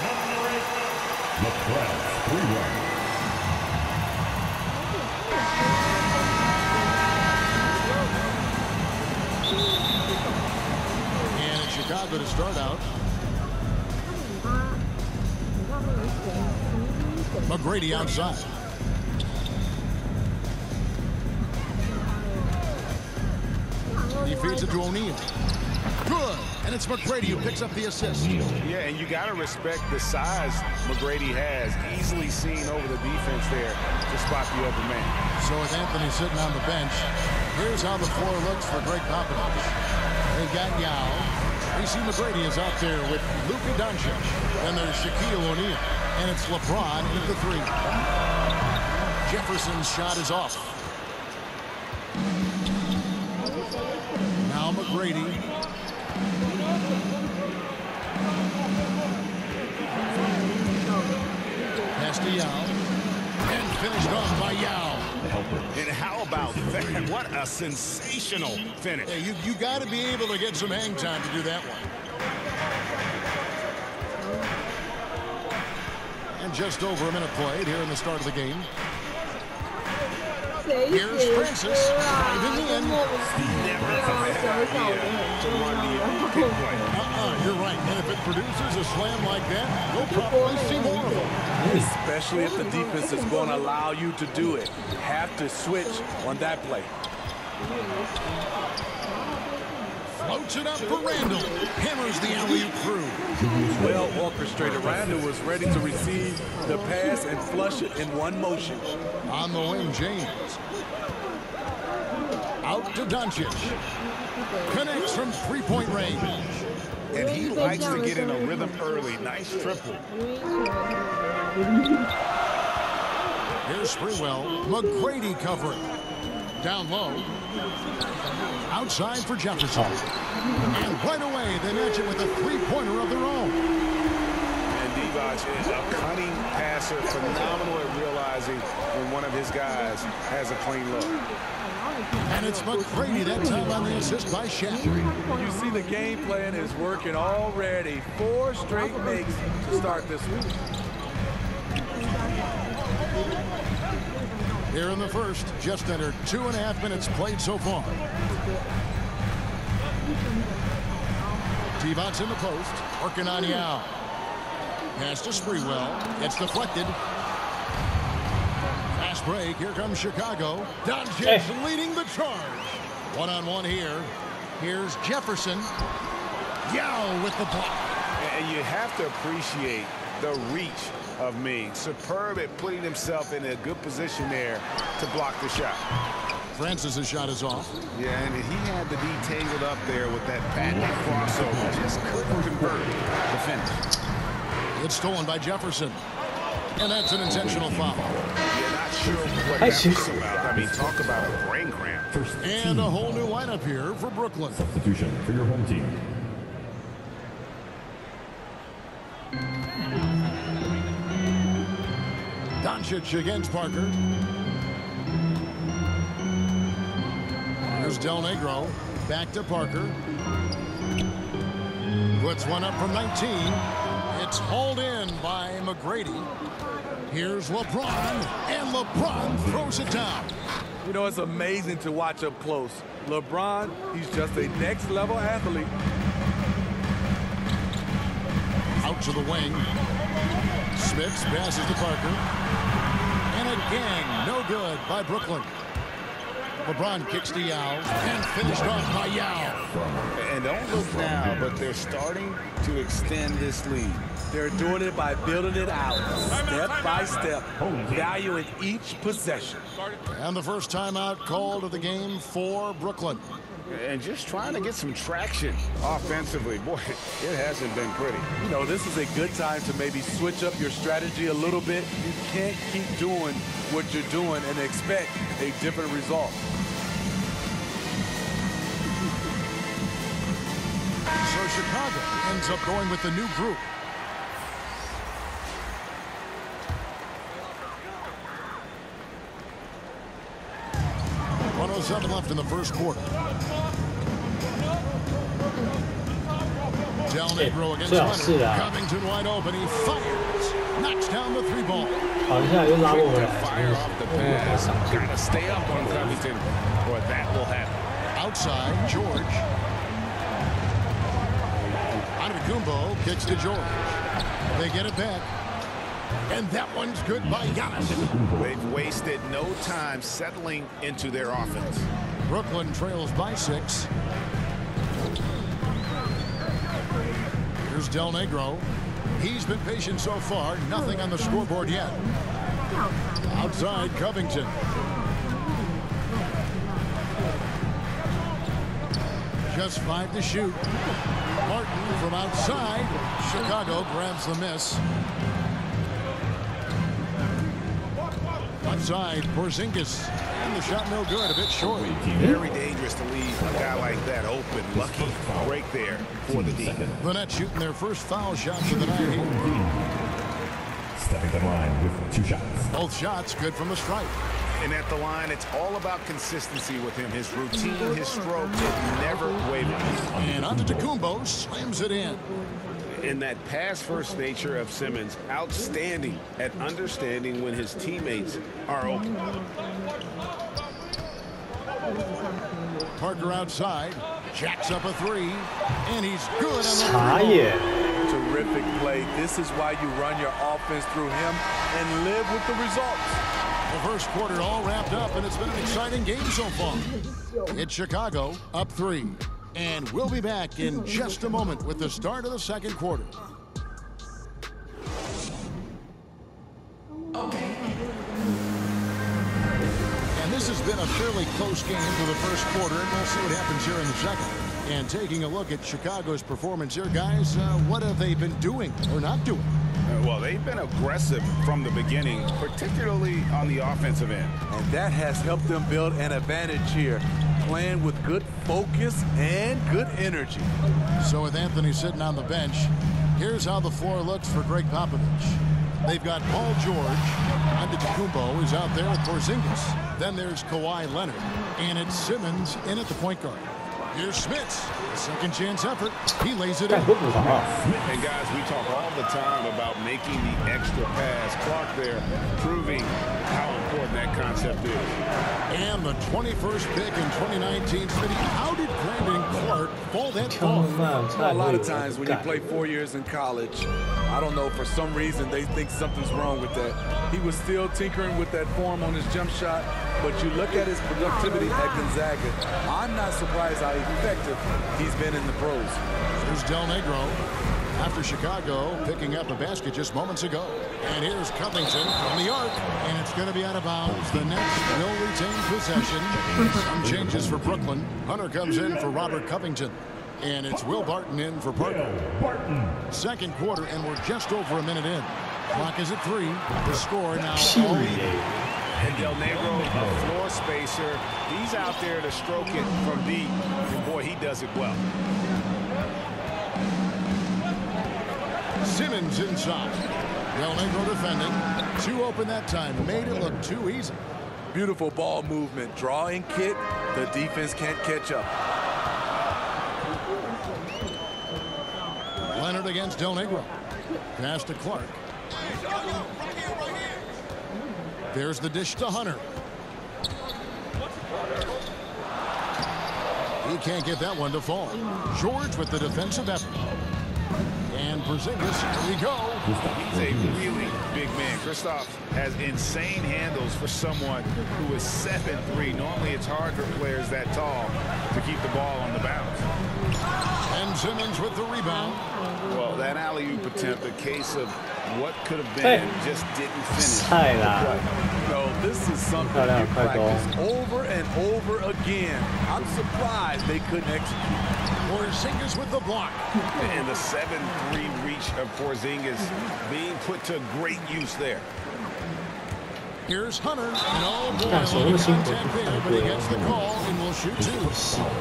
Number 8, LaPrance Cleveland. And it's Chicago to start out. McGrady outside. He feeds it to O'Neal. Good. And it's McGrady who picks up the assist. Yeah, and you got to respect the size McGrady has. Easily seen over the defense there to spot the open man. So with Anthony sitting on the bench, here's how the floor looks for Greg Popovich. They've got Yao. AC McGrady is out there with Luka Doncic. Then there's Shaquille O'Neal. And it's LeBron with the three. Jefferson's shot is off. Now McGrady. Pass to Yao. And finished off by Yao. And how about that? What a sensational finish. Yeah, you got to be able to get some hang time to do that one. And just over a minute played here in the start of the game. Here's Francis driving in. Never had an idea to run the pick play. You're right. And if it produces a slam like that, we'll probably see more of them. Especially if the defense is going to allow you to do it. You have to switch on that play. Floats it up for Randall. Hammers the alley-oop through. Well orchestrated. Randall was ready to receive the pass and flush it in one motion. On the wing, James. Out to Doncic. Connects from three-point range. And he likes to get in a rhythm early. Nice triple. Here's Sprewell. McGrady covering. Down low. Outside for Jefferson. And right away, they match it with a three-pointer of their own. And Divac is a cunning passer, phenomenal at realizing when one of his guys has a clean look. And it's McGrady that time on the assist by Shaq. You see the game plan is working already. 4 straight makes to start this week. Here in the first, just under 2.5 minutes played so far. Divac's in the post, working on Yao. Pass to Sprewell. It's deflected. Fast break. Here comes Chicago. Doncic leading the charge. One-on-one here. Here's Jefferson. Yao with the block. And you have to appreciate the reach of Ming. Superb at putting himself in a good position there to block the shot. Francis's shot is off. Yeah, and he had to be tangled up there with that patented crossover. Just couldn't convert the finish. It's stolen by Jefferson. And that's an intentional foul. Yeah, not sure what that was about. I mean, talk about a brain cramp. And a whole new lineup here for Brooklyn. Substitution for your home team. Doncic against Parker. Here's Del Negro. Back to Parker. Puts one up from 19. It's hauled in by McGrady. Here's LeBron. And LeBron throws it down. You know, it's amazing to watch up close. LeBron, he's just a next-level athlete. Out to the wing. Smith passes to Parker. And again, no good by Brooklyn. LeBron kicks to Yao and finished off by Yao. And don't look now, but they're starting to extend this lead. They're doing it by building it out, step by step, valuing each possession. And the first timeout called of the game for Brooklyn. And just trying to get some traction offensively. Boy, it hasn't been pretty. You know, this is a good time to maybe switch up your strategy a little bit. You can't keep doing what you're doing and expect a different result. So Chicago ends up going with the new group. .107 left in the first quarter. Del Negro against 最好是 Leonard. 啊， Covington wide open. He fires. Knocks down the three ball. 跑一下又拉不回来， Fire off the pass. Gotta stay up on Covington, or that will happen. Outside, George. Antetokounmpo kicks to George. They get it back. And that one's good by Giannis. They've wasted no time settling into their offense. Brooklyn trails by 6. Here's Del Negro. He's been patient so far. Nothing on the scoreboard yet. Outside, Covington. Just 5 to shoot. Martin from outside. Chicago grabs the miss. Outside, Porzingis. And the shot no good, a bit short. Very dangerous to leave a guy like that open. Lucky break there for the D. The Nets shooting their first foul shots of the night here. Stepping to the line with 2 shots. Both shots good from the stripe. And at the line, it's all about consistency with him. His routine, his stroke, it never wavers. And Antetokounmpo slams it in. And that pass-first nature of Simmons, outstanding at understanding when his teammates are open. Parker outside, jacks up a 3, and he's good on the茶 three. 叶， Terrific play. This is why you run your offense through him and live with the results. The first quarter all wrapped up, and it's been an exciting game so far. It's Chicago up 3. And we'll be back in just a moment with the start of the second quarter. And this has been a fairly close game for the first quarter, and we'll see what happens here in the second. And taking a look at Chicago's performance here, guys, what have they been doing or not doing? Well, they've been aggressive from the beginning, particularly on the offensive end. And that has helped them build an advantage here, playing with good focus and good energy. So with Anthony sitting on the bench, here's how the floor looks for Greg Popovich. They've got Paul George. Antetokounmpo is out there with Porzingis. Then there's Kawhi Leonard. And it's Simmons in at the point guard. Here's Smits. A second chance effort. He lays it 干 in. 不补偿啊！ And guys, we talk all the time about making the extra pass. Clark there proving how important that concept is. And the 21st pick in 2019. Smitty, how did Brandon Clark fall that 枪 far? 慢 Well, a 菜 lot 会 of times when you 干。 play 4 years in college, I don't know, for some reason they think something's wrong with that. He was still tinkering with that form on his jump shot, but you look at his productivity at Gonzaga, I'm not surprised how effective he's been in the pros. Here's Del Negro after Chicago picking up a basket just moments ago. And here's Covington from the arc, and it's going to be out of bounds. The Nets will retain possession. Some changes for Brooklyn. Hunter comes in for Robert Covington. And it's Will Barton in for Parker. Second quarter, and we're just over a minute in. Clock is at 3. The score now all even. And Del Negro, a floor spacer. He's out there to stroke it from deep. And boy, he does it well. Simmons inside. Del Negro defending. 2 open that time. Made it look too easy. Beautiful ball movement, draw and kick. The defense can't catch up. Leonard against Del Negro. Pass to Clark. There's the dish to Hunter. He can't get that one to fall. George with the defensive effort. And Porzingis, here we go. He's a really big man. Kristaps has insane handles for someone who is 7'3". Normally it's hard for players that tall to keep the ball on the bounce. And Simmons with the rebound. Well, that alley-oop attempt, a case of what could have been, just didn't finish. 菜啦！ No, this is something you practice over and over again. I'm surprised they couldn't execute. Porzingis with the block. And the 7'3" reach of Porzingis being put to great use there. Here's Hunter. And oh boy, That's a lot of awesome. contact there, but he gets the call and will shoot 2.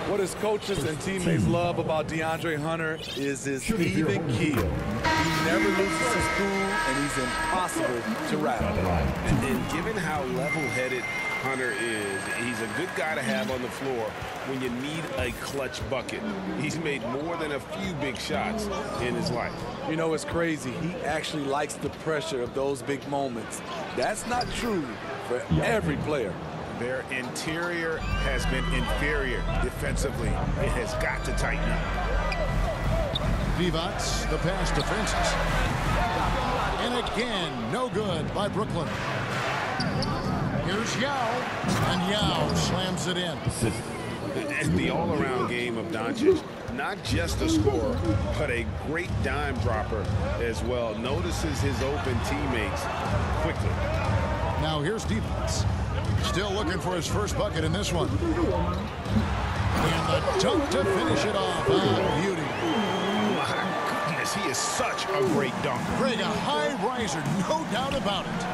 What his coaches and teammates love about DeAndre Hunter is his even keel. He never loses his cool, and he's impossible to rattle. And given how level-headed Hunter is. He's a good guy to have on the floor when you need a clutch bucket. He's made more than a few big shots in his life. You know, it's crazy. He actually likes the pressure of those big moments. That's not true for every player. Their interior has been inferior defensively. It has got to tighten up. Divac, the pass to Francis. And again, no good by Brooklyn. Here's Yao, and Yao slams it in. The all-around game of Doncic, not just a scorer, but a great dime dropper as well. Notices his open teammates quickly. Now here's Divac. Still looking for his first bucket in this one. And the dunk to finish it off. Beauty. My goodness, he is such a great dunker. Greg, a high riser, no doubt about it.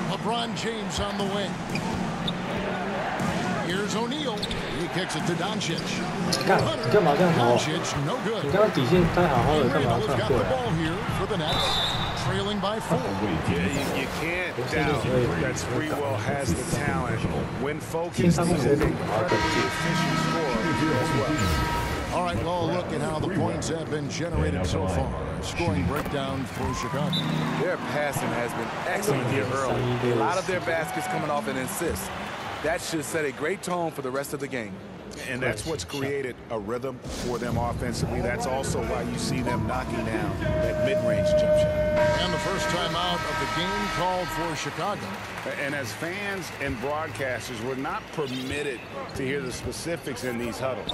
LeBron James on the wing. Here's O'Neal. He kicks it to Doncic. Doncic, no good. O'Neal's got the ball here for the Nets. Trailing by 4. You can't doubt that Sprewell has the talent. When focused, he's an incredibly efficient scorer as well. All right, well, look at how the points have been generated so far. Scoring breakdown for Chicago. Their passing has been excellent here early. A lot of their baskets coming off an assist. That should set a great tone for the rest of the game. And that's what's created a rhythm for them offensively. That's also why you see them knocking down that mid-range jump shot. And the first time out of the game called for Chicago. And as fans and broadcasters, we're not permitted to hear the specifics in these huddles.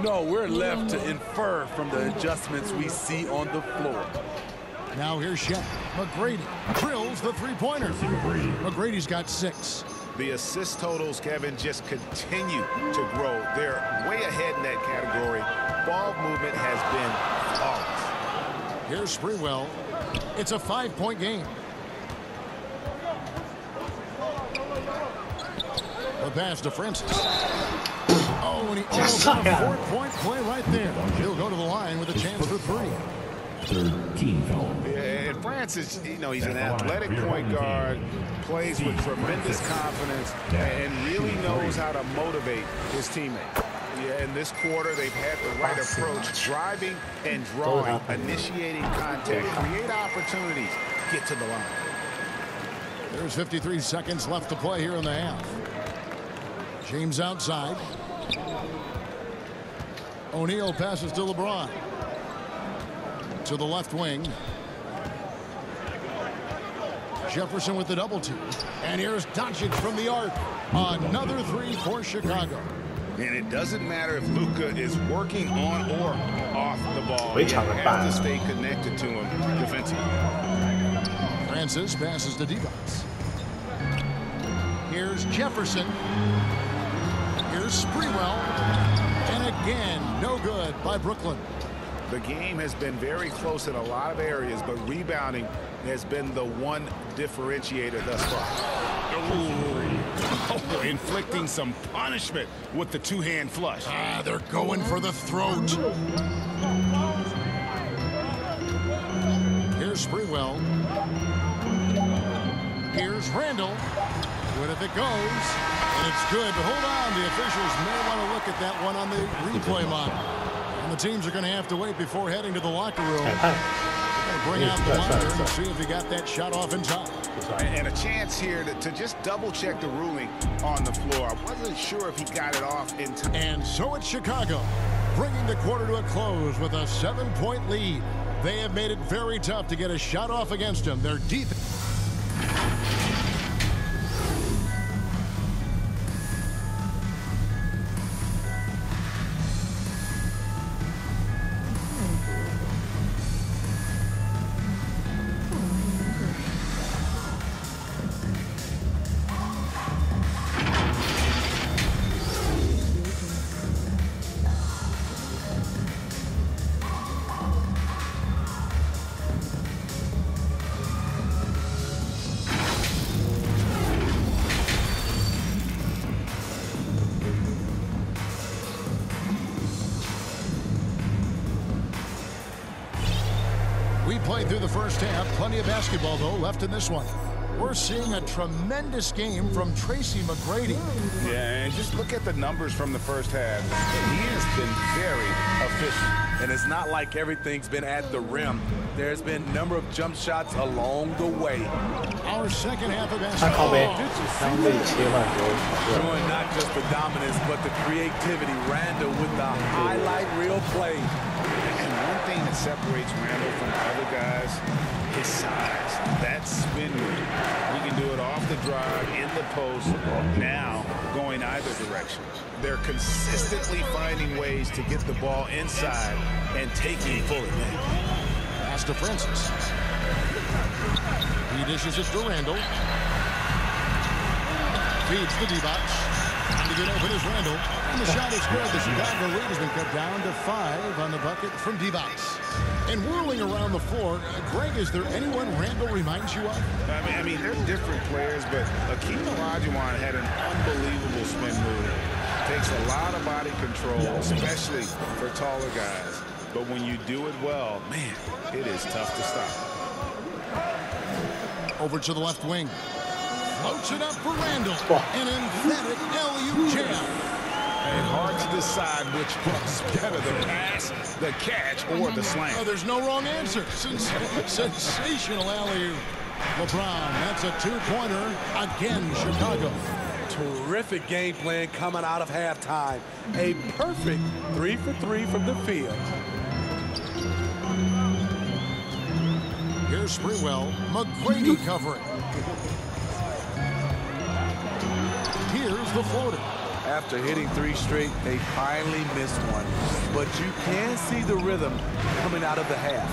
No, we're left to infer from the adjustments we see on the floor. Now here's Shaq. McGrady drills the three-pointer. McGrady's got 6. The assist totals, Kevin, just continue to grow. They're way ahead in that category. Ball movement has been flawless. Here's Sprewell. It's a 5-point game. The pass to Francis. Oh, and he almost got a 4-point play right there. He'll go to the line with a chance for 3. 13 foul. And Francis, you know, he's an athletic point guard, plays with tremendous confidence, and really knows how to motivate his teammates. Yeah, in this quarter, they've had the right approach, driving and drawing, initiating contact, create opportunities, get to the line. There's 53 seconds left to play here in the half. James outside. O'Neal passes to LeBron. To the left wing. Jefferson with the double team. And here's Doncic from the arc. Another 3 for Chicago. And it doesn't matter if Luka is working on or off the ball. You have to stay connected to him defensively. Francis passes to Divac. Here's Jefferson. Here's Sprewell. And again, no good by Brooklyn. The game has been very close in a lot of areas, but rebounding has been the one differentiator thus far. Oh, inflicting some punishment with the two-hand flush. They're going for the throat. Here's Sprewell. Here's Randall. Good if it goes. And it's good, but hold on. The officials may want to look at that one on the replay monitor. And the teams are going to have to wait before heading to the locker room. Bring out the monitor and see if he got that shot off in time. And a chance here to just double-check the ruling on the floor. I wasn't sure if he got it off in time. And so it's Chicago, bringing the quarter to a close with a 7-point lead. They have made it very tough to get a shot off against them. They're deep. We played through the first half. Plenty of basketball, though, left in this one. We're seeing a tremendous game from Tracy McGrady. Yeah, and just look at the numbers from the first half. He has been very efficient. And it's not like everything's been at the rim. There's been a number of jump shots along the way. Our second half of 他靠背 basketball. 相对切换球 Showing not just the dominance, but the creativity. Randall with the highlight reel play. And one thing that separates Randall from other guys, his size. That spin move. He can do it off the drive, in the post, now going either direction. They're consistently finding ways to get the ball inside and taking full advantage. Pass to Francis. He dishes it to Randall. Feeds the D-box. Time to get open is Randall. And the shot is good. The Chicago lead has been cut down to 5 on the bucket from D-box. And whirling around the floor, Greg, is there anyone Randall reminds you of? I mean, they're different players, but Akeem Olajuwon had an unbelievable spin move. Takes a lot of body control, especially for taller guys. But when you do it well, man, it is tough to stop. Over to the left wing. Floats it up for Randall. An emphatic alley-oop jam. And hard to decide which was better, the pass, the catch, or the slam. Oh, there's no wrong answer. Sensational alley-oop. LeBron, that's a two-pointer. Again, Chicago. Terrific game plan coming out of halftime. A perfect 3 for 3 from the field. Here's Sprewell. McGrady covering. Here's the floater. After hitting 3 straight, they finally missed one. But you can see the rhythm coming out of the half.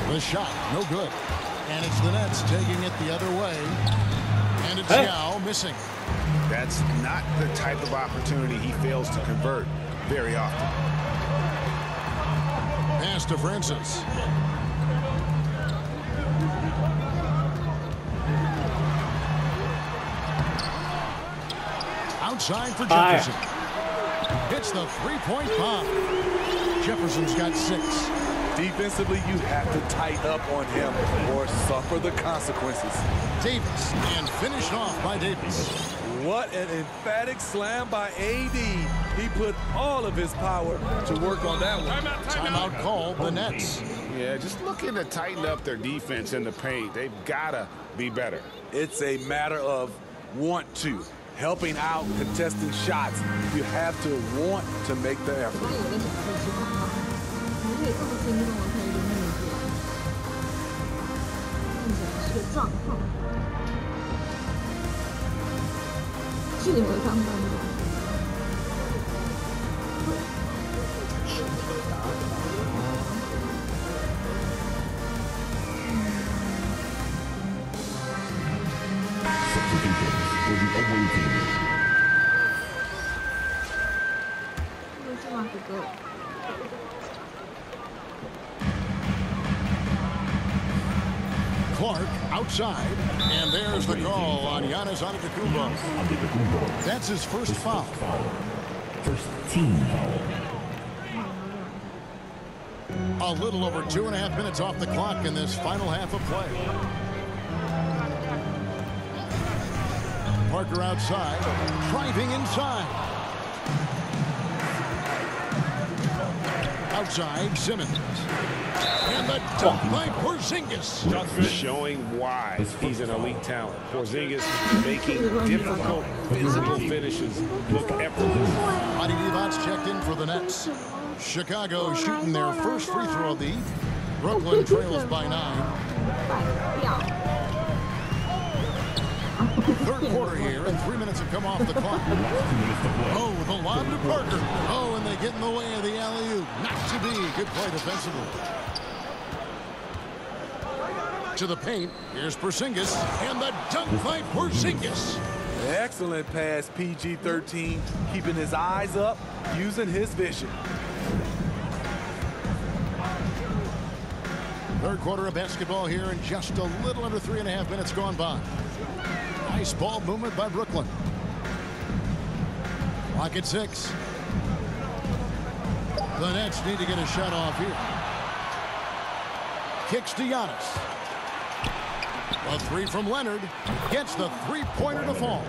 The shot, no good. And it's the Nets taking it the other way. And it's Yao missing. That's not the type of opportunity he fails to convert very often. Pass to Francis. Outside for Jefferson. Hits the three-point bomb. Jefferson's got 6. Defensively, you have to tighten up on him or suffer the consequences. Davis, and finished off by Davis. What an emphatic slam by AD. He put all of his power to work on that one. Timeout called the Nets. Yeah, just looking to tighten up their defense in the paint. They've got to be better. It's a matter of want to. Helping out, contesting shots. You have to want to make the effort. 是你们看到的。 Clark outside, and there's the call on Giannis Antetokounmpo. That's his first foul. First team foul. A little over 2.5 minutes off the clock in this final half of play. Parker outside, driving inside. Outside, Simmons. And the dunk by Porzingis. Showing why he's an elite talent. Porzingis making difficult physical finishes look effortless. Adi Divac checked in for the Nets. Chicago shooting their first free throw of the evening. Brooklyn trails by 9. Third quarter here, and 3 minutes have come off the clock. Oh, the lob to Parker. Oh, and they get in the way of the alley-oop. Not to be. Good play defensively. To the paint. Here's Porzingis, and the dunk by Porzingis. Excellent pass, PG-13. Keeping his eyes up, using his vision. Third quarter of basketball here, and just a little under 3.5 minutes gone by. Nice ball movement by Brooklyn. Clock at 6. The Nets need to get a shot off here. Kicks to Giannis. A three from Leonard. Gets the three-pointer to fall.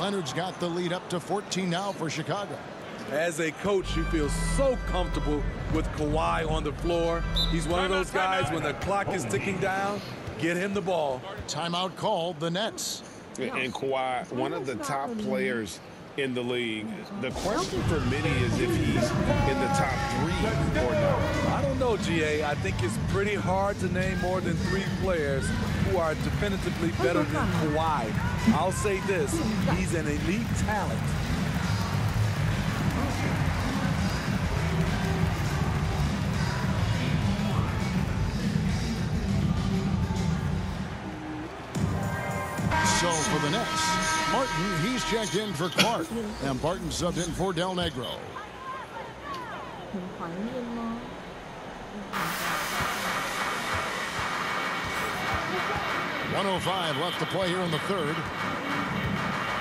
Leonard's got the lead up to 14 now for Chicago. As a coach, you feel so comfortable with Kawhi on the floor. He's one of those guys, when the clock is ticking down, get him the ball. Timeout called, the Nets. And Kawhi, one of the top players in the league. The question for many is if he's in the top 3 or not. I don't know, GA. I think it's pretty hard to name more than 3 players who are definitively better than Kawhi. I'll say this, he's an elite talent. So for the Nets, Martin, he's checked in for Clark. And Barton subbed in for Del Negro. 很怀念吗？ 1:05 left to play here in the third.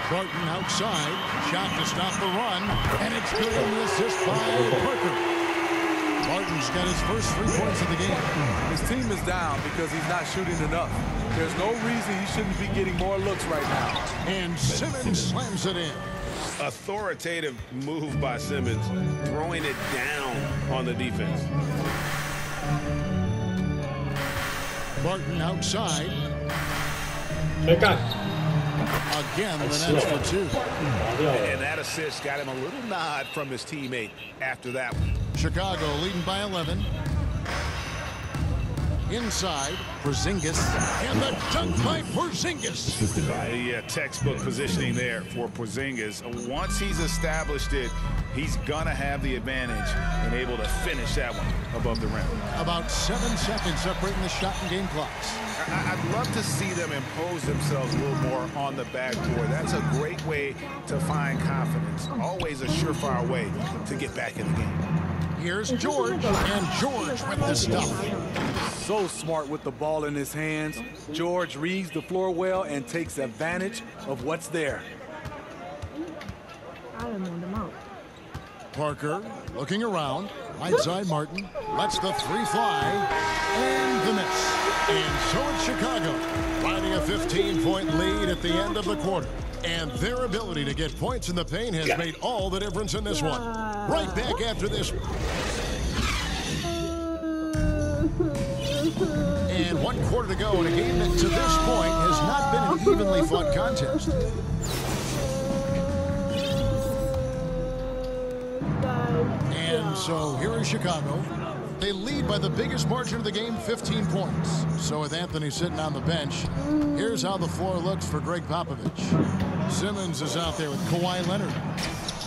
Barton outside. Shot to stop the run. And it's good on the assist by Parker. Barton's got his first 3 points of the game. His team is down because he's not shooting enough. There's no reason he shouldn't be getting more looks right now. And Simmons slams it in. Authoritative move by Simmons, throwing it down on the defense. Barton outside. Again, the Nets for 2. And that assist got him a little nod from his teammate after that one. Chicago leading by 11. Inside, Porzingis. And the dunk by Porzingis. Yeah, textbook positioning there for Porzingis. Once he's established it, he's going to have the advantage and able to finish that one above the rim. About 7 seconds separating the shot and game clocks. I'd love to see them impose themselves a little more on the backboard. That's a great way to find confidence. Always a surefire way to get back in the game. Here's George, and George with the stuff. So smart with the ball in his hands. George reads the floor well and takes advantage of what's there. 阿尔蒙的帽。 Parker looking around. Right side Martin. Lets the three fly. And the miss. And so it's Chicago, finding a 15-point lead at the end of the quarter. And their ability to get points in the paint has made all the difference in this one. Right back after this. And 1 quarter to go in a game that to this point has not been an evenly fought contest. And so here in Chicago, they lead by the biggest margin of the game, 15 points. So with Anthony sitting on the bench, here's how the floor looks for Greg Popovich. Simmons is out there with Kawhi Leonard.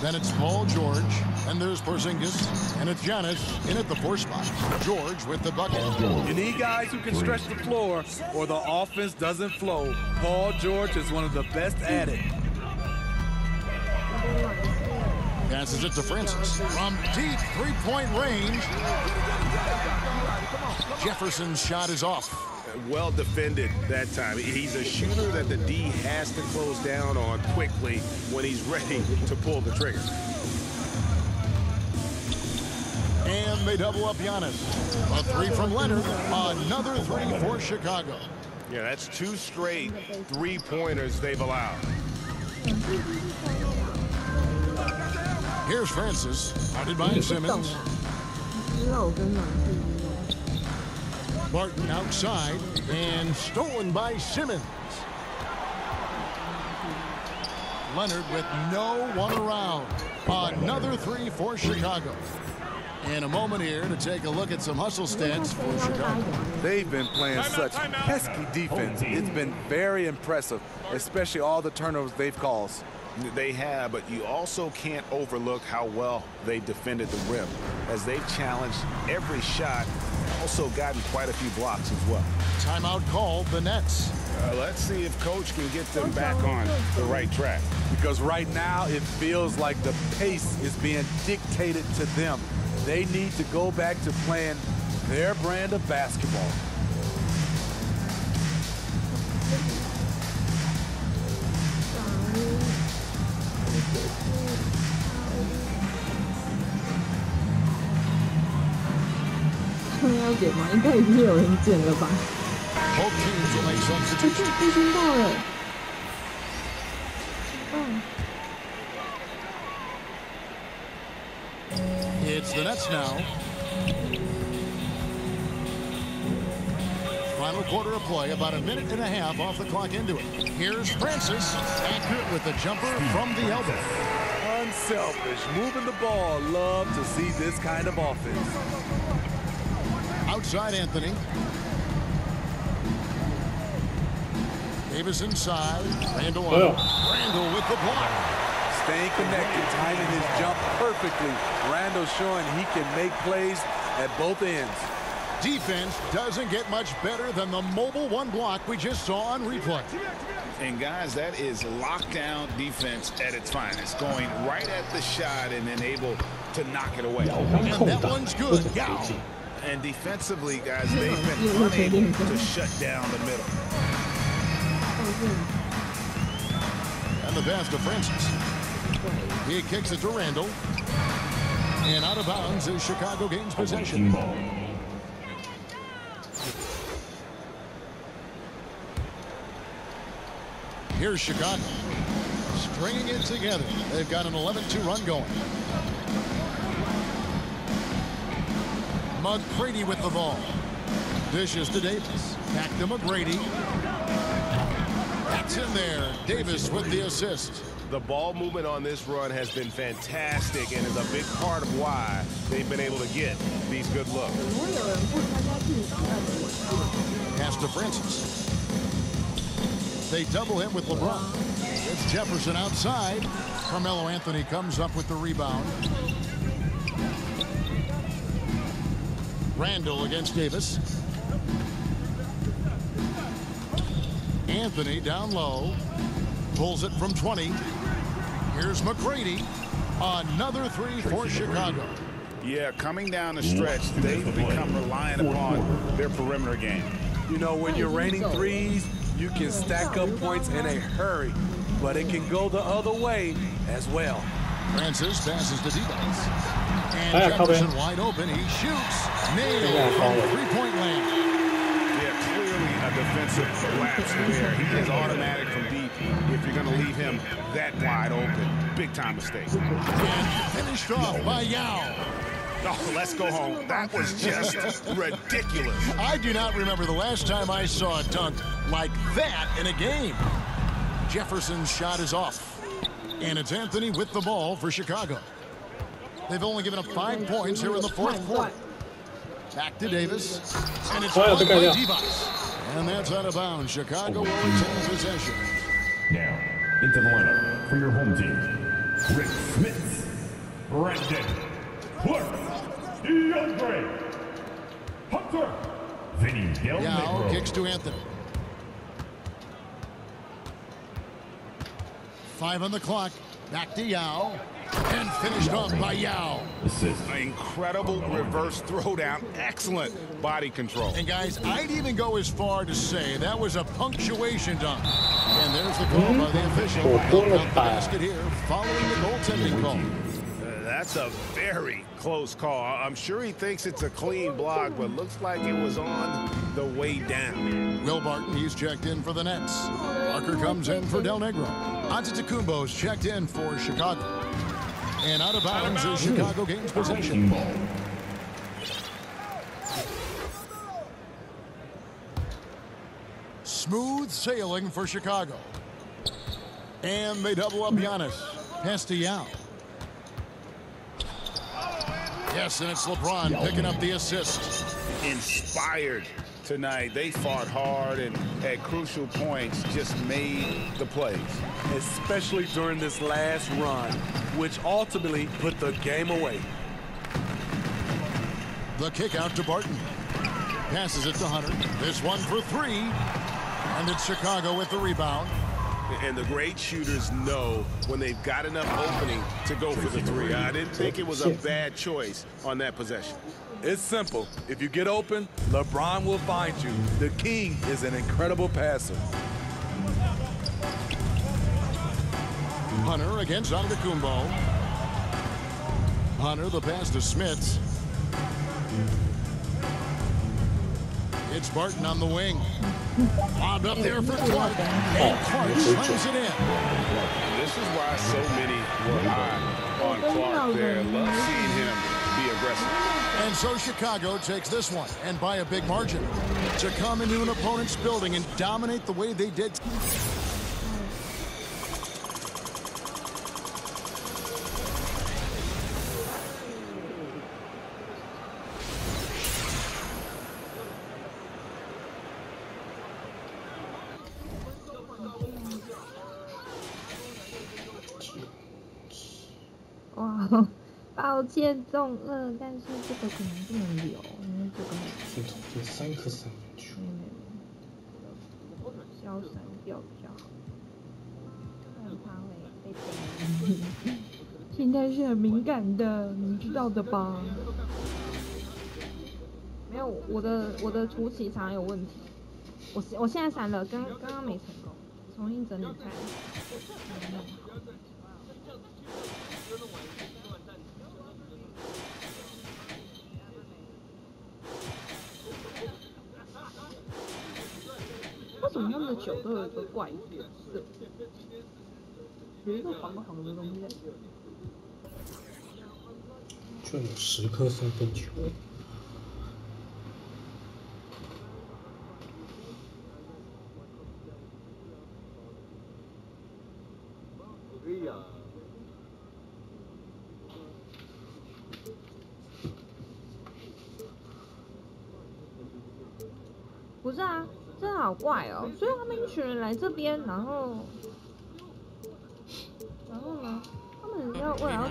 Then it's Paul George, and there's Porzingis, and it's Giannis in at the 4 spot. George with the bucket. You need guys who can stretch the floor or the offense doesn't flow. Paul George is one of the best at it. Passes it to Francis. From deep three-point range. Jefferson's shot is off. Well defended that time. He's a shooter that the D has to close down on quickly when he's ready to pull the trigger. And they double up Giannis. A 3 from Leonard. Another 3 for Chicago. Yeah, that's 2 straight 3-pointers they've allowed. Here's Francis. Guarded by Simmons. 肉跟软不一样。 Barton outside and stolen by Simmons. Leonard with no one around. Another 3 for Chicago. And a moment here to take a look at some hustle stats for Chicago. They've been playing such pesky defense. It's been very impressive, especially all the turnovers they've caused. They have, but you also can't overlook how well they defended the rim, as they've challenged every shot, also gotten quite a few blocks as well. Timeout called, the Nets. Let's see if Coach can get them back on the right track. Because right now it feels like the pace is being dictated to them. They need to go back to playing their brand of basketball. Both teams will make 这 substitutions. 被惊到了。嗯， It's the Nets now. Final quarter of play, about a minute and a half off the clock into it. Here's Francis, accurate with the jumper from the elbow. Unselfish, moving the ball. Love to see this kind of offense. Outside Anthony. Davis inside. Randall on. Randall with the block. Staying connected, timing his jump perfectly. Randall showing he can make plays at both ends. Defense doesn't get much better than the mobile one block we just saw on replay. And guys, that is lockdown defense at its finest. Going right at the shot and then able to knock it away. And that one's good. Yao. And defensively, guys, they've been unable to shut down the middle. 后面 And the pass to Francis. He kicks it to Randall. And out of bounds as Chicago gains possession. Here's Chicago. Stringing it together. They've got an 11-2 run going. McGrady with the ball. Dishes to Davis. Back to McGrady. That's in there. Davis with the assist. The ball movement on this run has been fantastic and is a big part of why they've been able to get these good looks. 怎么有人不参加竞赛的？ Pass to Francis. They double him with LeBron. It's Jefferson outside. Carmelo Anthony comes up with the rebound. Randall against Davis. Anthony down low. Pulls it from 20. Here's McGrady. Another three for Chicago. Yeah, coming down the stretch, they've become reliant upon their perimeter game. You know, when you're raining threes, you can stack up points in a hurry, but it can go the other way as well. Francis passes to D-Box. And Jefferson wide open. He shoots. Nailed from three-point land. Yeah, clearly a defensive lapse there. He is automatic from deep if you're going to leave him that wide open. Big time mistake. And finished off by Yao. Oh, let's go home. That was just ridiculous. I do not remember the last time I saw a dunk like that in a game. Jefferson's shot is off. And it's Anthony with the ball for Chicago. They've only given up 5 points here in the fourth quarter. Back to Davis. And it's won by Divac. And that's out of bounds. Chicago will retain possession. Now, into the lineup for your home team. Rick Smith, Brandon Clark, DeAndre Hunter, Vinny Del Yao Negro. kicks to Anthony. 5 on the clock. Back to Yao. And finished off by Yao. Assist. Incredible reverse throwdown. Excellent body control. And guys, I'd even go as far to say that was a punctuation dunk. And there's the call by the official. Out the basket here following the goaltending call. That's a very close call. I'm sure he thinks it's a clean block, but looks like it was on the way down. Will Barton, he's checked in for the Nets. Parker comes in for Del Negro. Antetokounmpo's checked in for Chicago. And out of bounds as Chicago gains possession. Smooth sailing for Chicago. And they double up Giannis. Pass to Yao. Yes, and it's LeBron picking up the assist. Inspired tonight. They fought hard and at crucial points just made the plays. Especially during this last run, which ultimately put the game away. The kick out to Barton. Passes it to Hunter. This one for three. And it's Chicago with the rebound. And the great shooters know when they've got enough opening to go for the three. I didn't think it was a bad choice on that possession. It's simple. If you get open, LeBron will find you. The king is an incredible passer. Hunter against Antetokounmpo. Hunter, the pass to Smits. It's Barton on the wing. Lobbed up there for Clark. And Clark slams it in. This is why so many were high on Clark there. Love seeing him be aggressive. And so Chicago takes this one, and by a big margin, to come into an opponent's building and dominate the way they did.哇，抱歉中2，但是这个可能不能留，因为这个这种就3颗3分球。消散掉比较好，不然它会被đánh。现在是很敏感的，你知道的吧？没有，我的突起常有问题。我现在闪了，刚刚没成功，重新整理再弄好。为什么他们的酒都有一个怪色？有一个黄黄的东西在。就有10颗3分球。不是啊，真的好怪哦！所以他们一群人来这边，然后呢，他们要为了要